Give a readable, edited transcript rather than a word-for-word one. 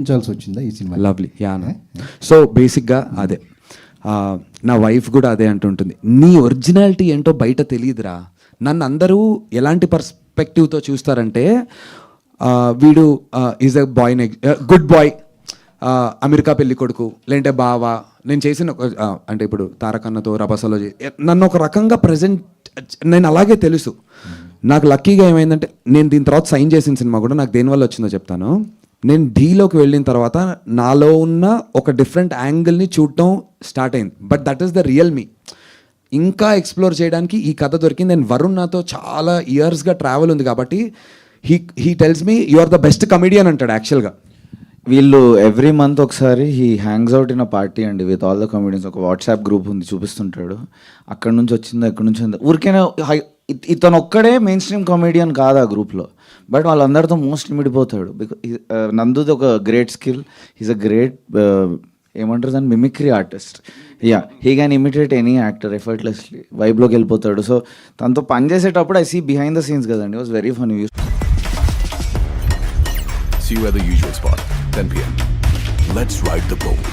ఉంచాల్సి వచ్చిందా ఈ cinema? Lovely yeah. So బేసిక్గా అదే నా వైఫ్ కూడా అదే అంటుంటుంది, నీ ఒరిజినాలిటీ ఏంటో బయట తెలియదురా. నన్ను అందరూ ఎలాంటి పర్స్పెక్టివ్తో చూస్తారంటే వీడు is a boy, good boy, America పెళ్లి కొడుకు, లేదంటే బావా. నేను చేసిన అంటే ఇప్పుడు తారకన్నతో రభసలో నన్ను ఒక రకంగా ప్రజెంట్ నేను అలాగే తెలుసు. నాకు లక్కీగా ఏమైందంటే నేను దీని తర్వాత సైన్ చేసిన సినిమా కూడా నాకు దేనివల్ల వచ్చిందో చెప్తాను. నేను డీలోకి వెళ్ళిన తర్వాత నాలో ఉన్న ఒక డిఫరెంట్ యాంగిల్ని చూడటం స్టార్ట్ అయింది. But that is the real me. ఇంకా ఎక్స్ప్లోర్ చేయడానికి ఈ కథ దొరికింది. నేను వరుణ్ నాతో చాలా ఇయర్స్గా ట్రావెల్ ఉంది కాబట్టి he tells me you are the best comedian అంటాడు యాక్చువల్గా. వీళ్ళు ఎవ్రీ మంత్ ఒకసారి he hangs out in a party అండి విత్ ఆల్ ద కమెడియన్స్. ఒక వాట్సాప్ గ్రూప్ ఉంది, చూపిస్తుంటాడు అక్కడ నుంచి వచ్చిందో ఎక్కడి నుంచి వచ్చిందో. ఊరికైనా ఇతను ఒక్కడే మెయిన్ స్ట్రీమ్ కమెడియన్ కాదు ఆ గ్రూప్లో, బట్ వాళ్ళందరితో మోస్ట్ ఇమిడిపోతాడు. బికాజ్ నందుది ఒక great skill, is a great ఏమంటారు దాన్ని, mimicry artist. Yeah, he can imitate any actor effortlessly, వైబ్లోకి వెళ్ళిపోతాడు. సో తనతో పని చేసేటప్పుడు I see behind the scenes కదండి, was very funny. See you at the usual spot, 10 p.m. Let's ride the boat.